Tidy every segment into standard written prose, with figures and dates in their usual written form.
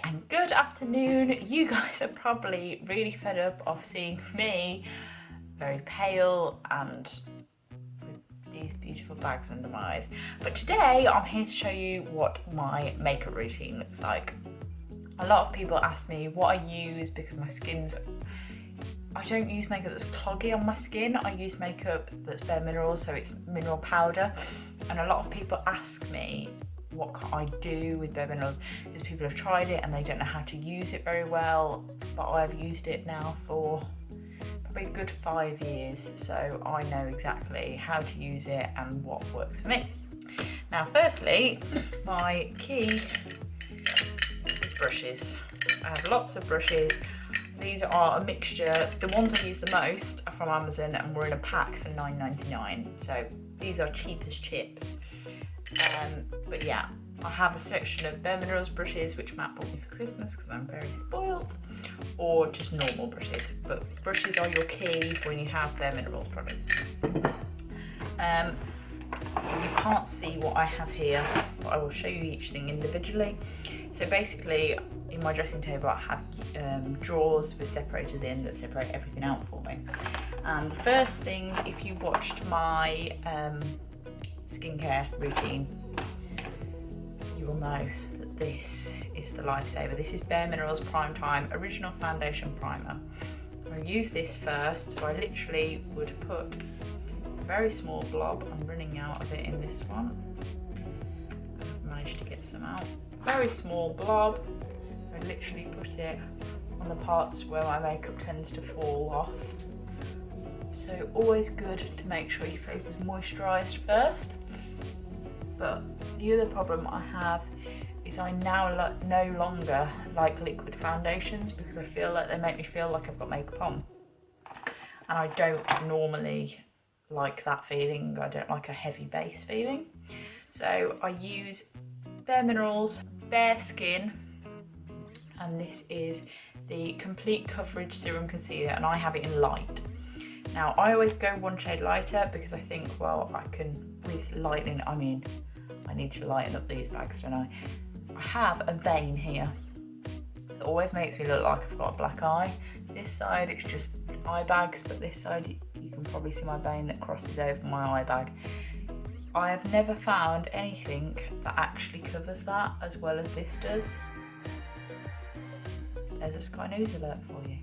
and good afternoon. You guys are probably really fed up of seeing me very pale and with these beautiful bags under my eyes. But today I'm here to show you what my makeup routine looks like. A lot of people ask me what I use because my skin's... I don't use makeup that's cloggy on my skin. I use makeup that's Bareminerals, so it's mineral powder. And a lot of people ask me what I do with Bareminerals because people have tried it and they don't know how to use it very well, but I've used it now for probably a good 5 years, so I know exactly how to use it and what works for me. Now firstly, my key is brushes. I have lots of brushes. These are a mixture. The ones I use the most are from Amazon and were in a pack for $9.99, so these are cheap as chips. But yeah, I have a selection of Bareminerals brushes, which Matt bought me for Christmas because I'm very spoiled, or just normal brushes. But brushes are your key when you have Bareminerals products. You can't see what I have here, but I will show you each thing individually. So basically, in my dressing table, I have drawers with separators in that separate everything out for me. And the first thing, if you watched my skincare routine, you will know that this is the lifesaver. This is Bareminerals Prime Time Original Foundation Primer. I use this first, so I literally would put a very small blob. I'm running out of it in this one. I've managed to get some out. Very small blob. I literally put it on the parts where my makeup tends to fall off. So always good to make sure your face is moisturised first. But the other problem I have is I now no longer like liquid foundations because I feel like they make me feel like I've got makeup on. And I don't normally like that feeling. I don't like a heavy base feeling. So I use Bareminerals Bare Skin, and this is the Complete Coverage Serum Concealer, and I have it in light. Now I always go one shade lighter because I think, well, I can, with lightening, I mean, I need to lighten up these bags, don't I? I have a vein here. It always makes me look like I've got a black eye. This side it's just eye bags, but this side you can probably see my vein that crosses over my eye bag. I have never found anything that actually covers that as well as this does. There's a Sky News alert for you.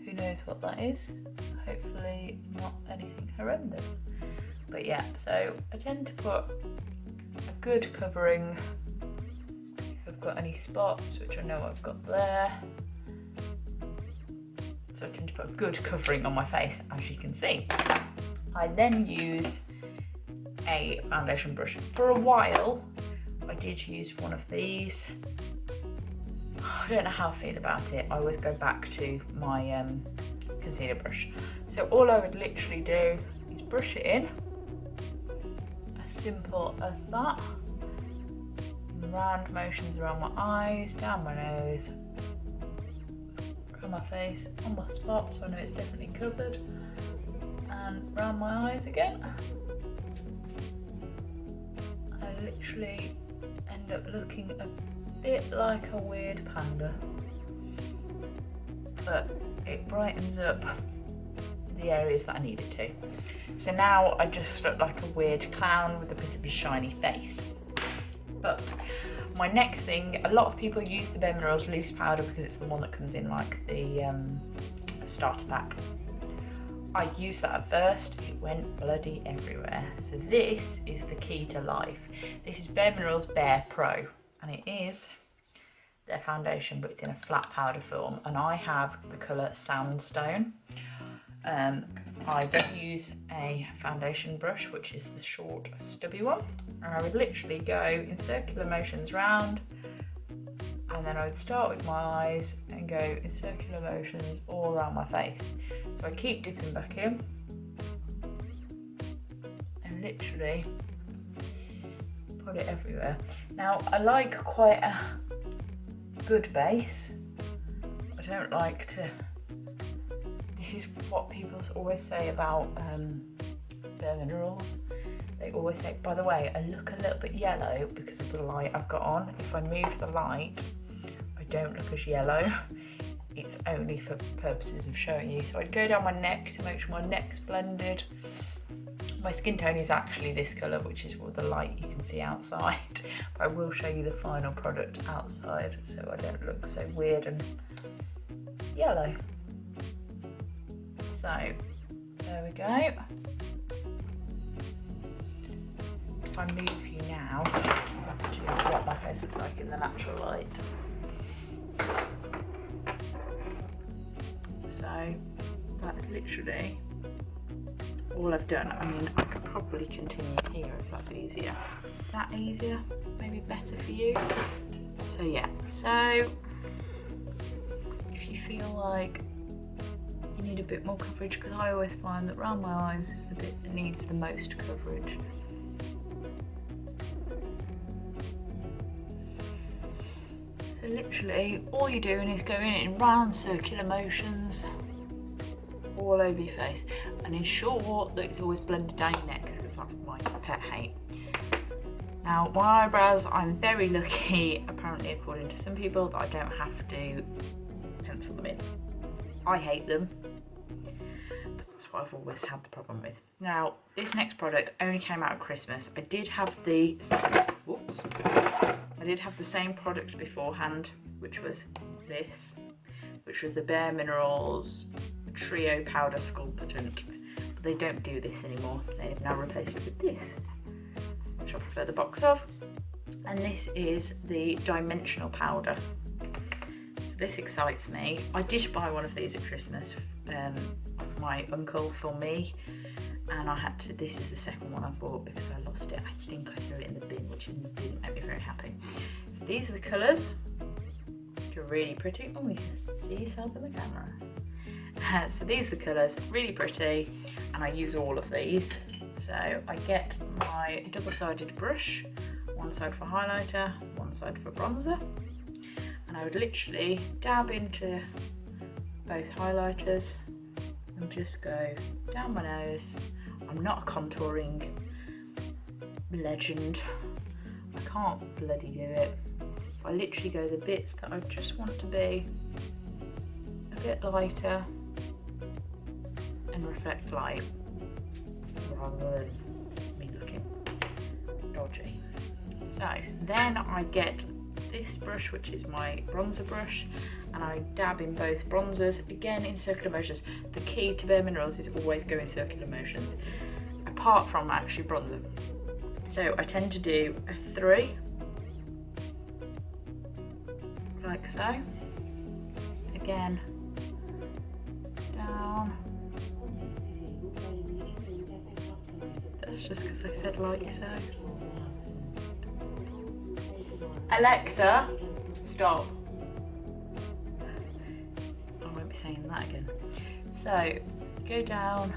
Who knows what that is? Hopefully not anything horrendous. But yeah, so I tend to put a good covering if I've got any spots, which I know I've got there. So I tend to put a good covering on my face, as you can see. I then use a foundation brush. For a while, I did use one of these. I don't know how I feel about it. I always go back to my concealer brush. So all I would literally do is brush it in, as simple as that. Round motions around my eyes, down my nose, around my face, on my spots so I know it's definitely covered, and round my eyes again. I literally end up looking a bit like a weird panda, but it brightens up the areas that I need it to. So now I just look like a weird clown with a bit of a shiny face. But my next thing, a lot of people use the Bareminerals loose powder because it's the one that comes in like the starter pack. I used that at first, it went bloody everywhere. So this is the key to life. This is Bareminerals Barepro, and it is their foundation, but it's in a flat powder form, and I have the colour Sandstone. I then use a foundation brush, which is the short, stubby one, and I would literally go in circular motions round, and then I would start with my eyes and go in circular motions all around my face. So I keep dipping back in and literally put it everywhere. Now I like quite a good base. I don't like to... This is what people always say about Bareminerals. They always say, by the way, I look a little bit yellow because of the light I've got on. If I move the light, don't look as yellow. It's only for purposes of showing you. So I'd go down my neck to make sure my neck's blended. My skin tone is actually this colour, which is the light you can see outside. But I will show you the final product outside so I don't look so weird and yellow. So there we go. If I move you now to what my face looks like in the natural light. So that's literally all I've done. I mean, I could probably continue here if that's easier. That easier? Maybe better for you? So yeah, so if you feel like you need a bit more coverage, because I always find that around my eyes is the bit that needs the most coverage. So literally all you're doing is going in round circular motions all over your face and ensure that it's always blended down your neck, because that's my pet hate. Now my eyebrows, I'm very lucky, apparently according to some people, that I don't have to pencil them in. I hate them, but that's what I've always had the problem with. Now this next product only came out at Christmas. I did have the same product beforehand, which was this, which was the Bareminerals Trio Powder Sculptant, but they don't do this anymore. They have now replaced it with this, which I prefer the box of, and this is the Dimensional Powder. So this excites me. I did buy one of these at Christmas of my uncle for me, and I had to, this is the second one I bought because I lost it. I think I threw it in the bin, which didn't make me very happy. So these are the colours, which are really pretty. Oh, you can see yourself in the camera. So these are the colours, really pretty, and I use all of these. So I get my double-sided brush, one side for highlighter, one side for bronzer, and I would literally dab into both highlighters and just go down my nose. I'm not a contouring legend, I can't bloody do it. I literally go the bits that I just want to be a bit lighter and reflect light, rather than me looking dodgy. So then I get this brush, which is my bronzer brush, and I dab in both bronzers, again in circular motions. The key to Bareminerals is always go in circular motions, apart from actually bronzer. So I tend to do a 3, like so. Again, down. That's just because I said like so. Alexa, stop. I won't be saying that again. So, go down.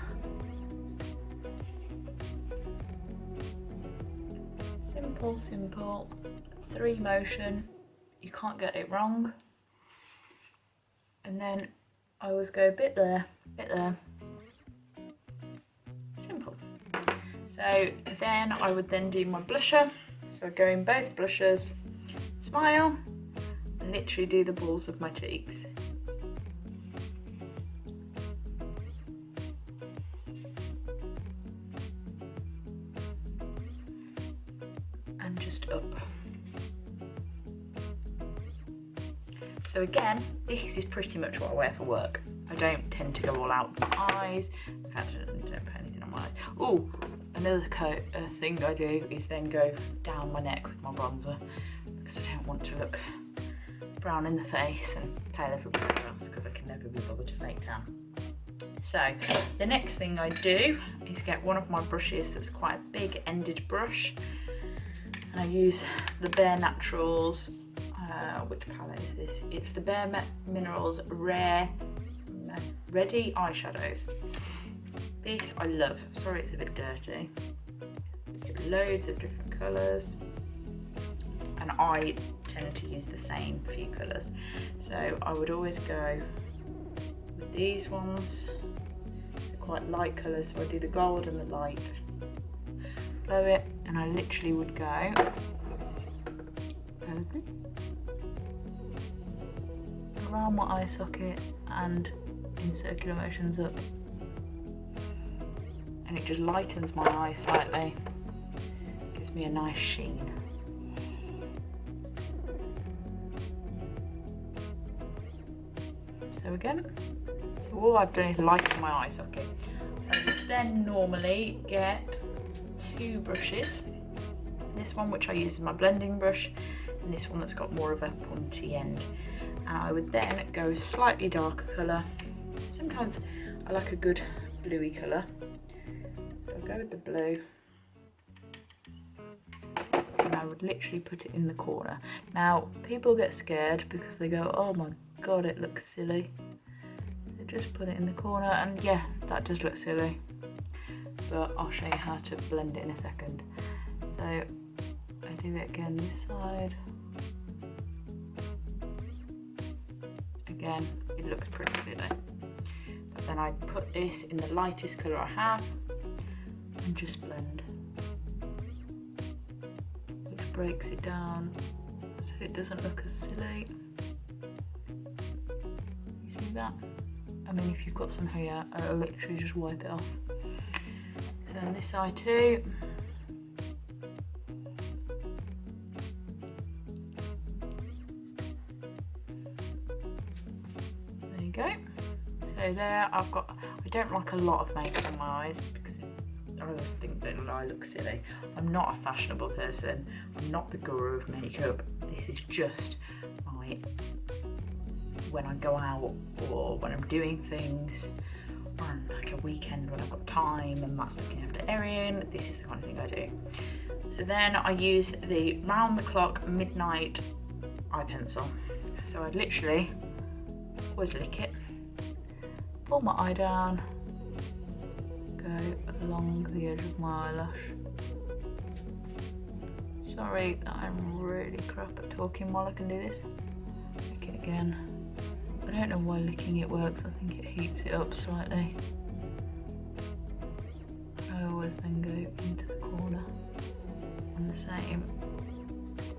Simple, simple. 3 motion. You can't get it wrong. And then I always go a bit there, bit there. Simple. So then I would then do my blusher. So I go in both blushers, smile, and literally do the balls of my cheeks. And just up. So again, this is pretty much what I wear for work. I don't tend to go all out with my eyes. In fact, I don't put anything on my eyes. Oh, another thing I do is then go down my neck with my bronzer, because I don't want to look brown in the face and pale everybody else, because I can never be bothered to fake tan. So the next thing I do is get one of my brushes that's quite a big ended brush, and I use the Barenaturals. Which palette is this? It's the Bareminerals Ready Eyeshadows. This I love. Sorry it's a bit dirty. It's got loads of different colours, and I tend to use the same few colours. So I would always go with these ones. They're quite light colours, so I do the gold and the light. Blow it, and I literally would go. around my eye socket and in circular motions up, and it just lightens my eye slightly, gives me a nice sheen. So again, so all I've done is lighten my eye socket. I would then normally get two brushes. This one, which I use as my blending brush, and this one that's got more of a pointy end. And I would then go a slightly darker colour. Sometimes I like a good bluey colour, so I'll go with the blue. And I would literally put it in the corner. Now, people get scared because they go, oh my god, it looks silly. So just put it in the corner, and yeah, that does look silly. But I'll show you how to blend it in a second. So I do it again this side. Again, it looks pretty silly. But then I put this in the lightest colour I have and just blend, which breaks it down so it doesn't look as silly. You see that? I mean, if you've got some here, I'll literally just wipe it off. So on this eye too. There you go. So there, I don't like a lot of makeup on my eyes because I always think that I look silly. I'm not a fashionable person. I'm not the guru of makeup. This is just my, when I go out or when I'm doing things on like a weekend when I've got time and Matt's looking after Erin, this is the kind of thing I do. So then I use the round the clock midnight eye pencil. So I literally always lick it, pull my eye down, go along the edge of my eyelash. Sorry, I'm really crap at talking while I can do this. Lick it again. I don't know why licking it works, I think it heats it up slightly. I always then go into the corner and the same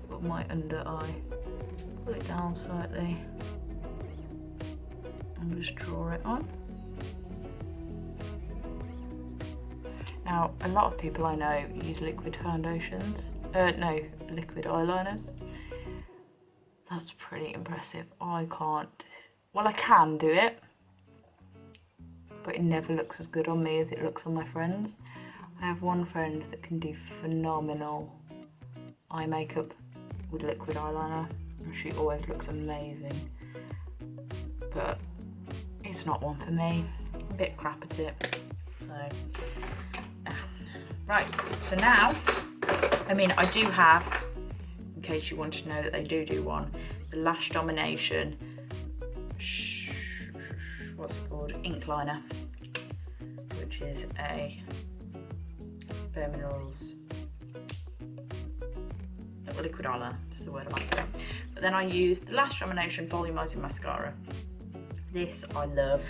for my under eye. Pull it down slightly and just draw it on. Now, a lot of people I know use liquid foundations, liquid eyeliners. That's pretty impressive. I can't. Well, I can do it, but it never looks as good on me as it looks on my friends. I have one friend that can do phenomenal eye makeup with liquid eyeliner, and she always looks amazing. But it's not one for me. I'm a bit crap at it. So, right. So now, I mean, I do have, in case you want to know that they do one, the Lash Domination, what's it called? Ink liner, which is a Bareminerals liquid eyeliner, that's the word I'm after. But then I use the Lash Domination Volumizing Mascara. This I love.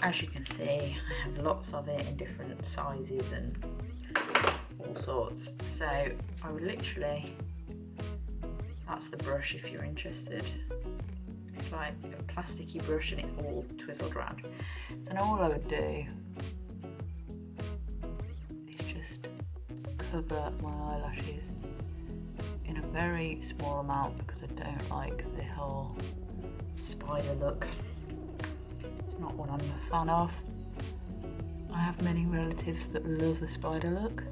As you can see, I have lots of it in different sizes and all sorts. So I would literally, that's the brush if you're interested. It's like a plasticky brush and it's all twizzled around. So now all I would do is just cover my eyelashes in a very small amount because I don't like the whole spider look. It's not what I'm a fan of. I have many relatives that love the spider look.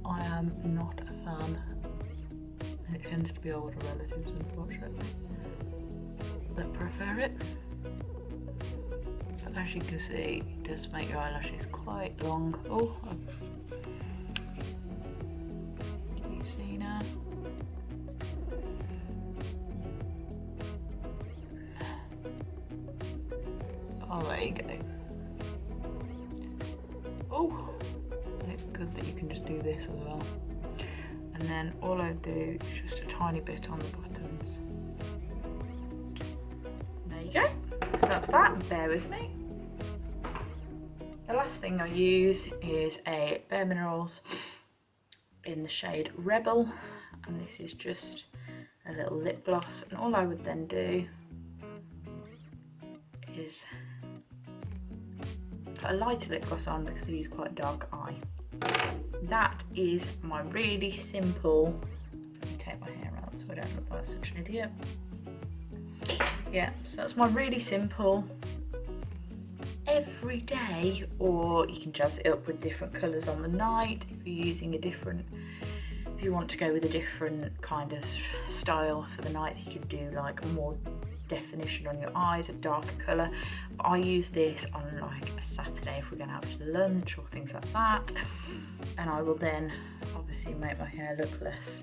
I am not a fan, and it tends to be older relatives, unfortunately, that prefer it. But as you can see, it does make your eyelashes quite long. Oh, can you see now? Oh, there you go. Oh, and it's good that you can just do this as well. And then all I do is just a tiny bit on the buttons. There you go. So that's that. Bear with me. The last thing I use is a Bareminerals in the shade Rebel, and this is just a little lip gloss. And all I would then do is put a lighter lip gloss on because I use quite a dark eye. That is my really simple, let me take my hair out so I don't look like such an idiot. Yeah, so that's my really simple everyday, or you can jazz it up with different colours on the night if you're using a different, if you want to go with a different kind of style for the night, you could do like more definition on your eyes, a darker colour. But I use this on like a Saturday if we're going out to lunch or things like that, and I will then obviously make my hair look less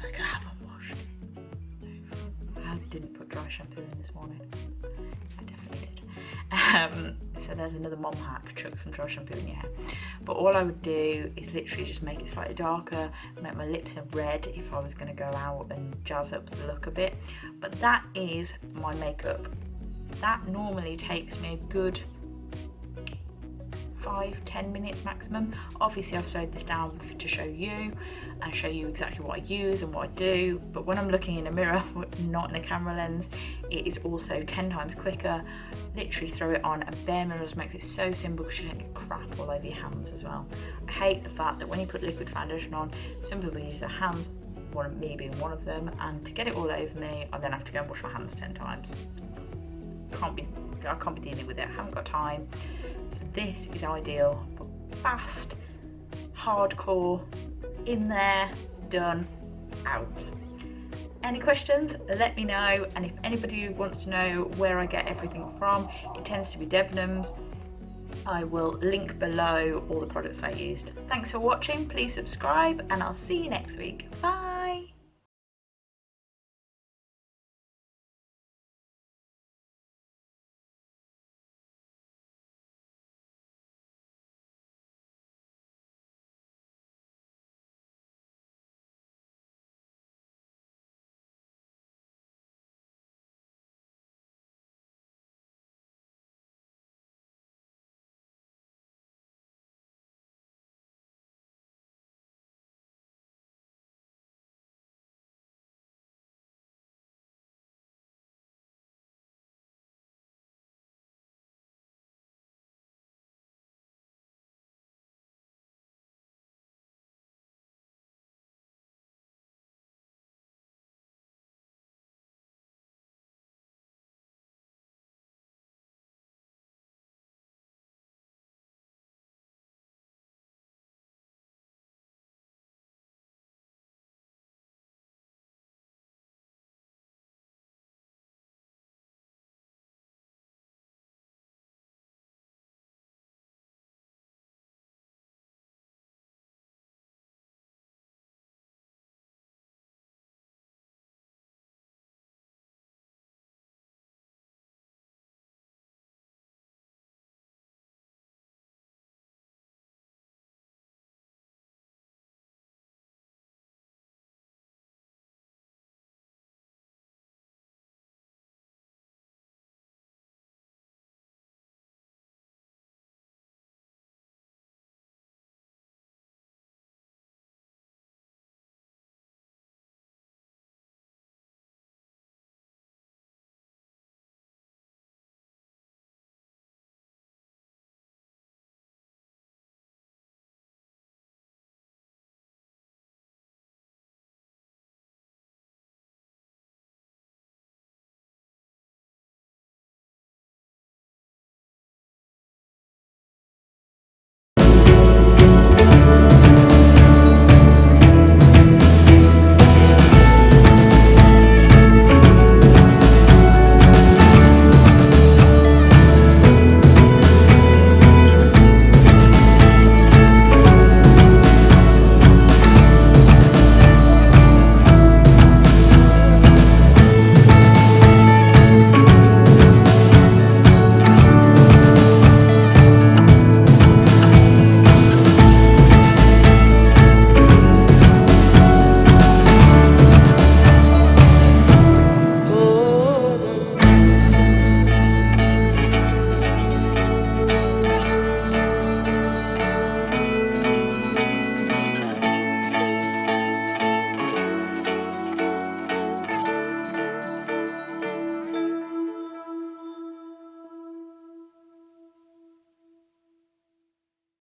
like I haven't washed it. I didn't put dry shampoo in this morning. I definitely did. So there's another mom hack, chuck some dry shampoo in your hair. But all I would do is literally just make it slightly darker, make my lips a red if I was going to go out and jazz up the look a bit. But that is my makeup. That normally takes me a good 5-10 minutes maximum. Obviously I've slowed this down to show you and show you exactly what I use and what I do, but when I'm looking in a mirror, not in a camera lens, it is also 10 times quicker. Literally throw it on, and Bareminerals makes it so simple because you don't get crap all over your hands as well. I hate the fact that when you put liquid foundation on, some people use their hands, one of me being one of them, and to get it all over me I then have to go and wash my hands 10 times. I can't be dealing with it, I haven't got time. So this is ideal for fast, hardcore, in there, done, out. Any questions, let me know, and if anybody wants to know where I get everything from, it tends to be Debenhams. I will link below all the products I used. Thanks for watching, please subscribe, and I'll see you next week. Bye!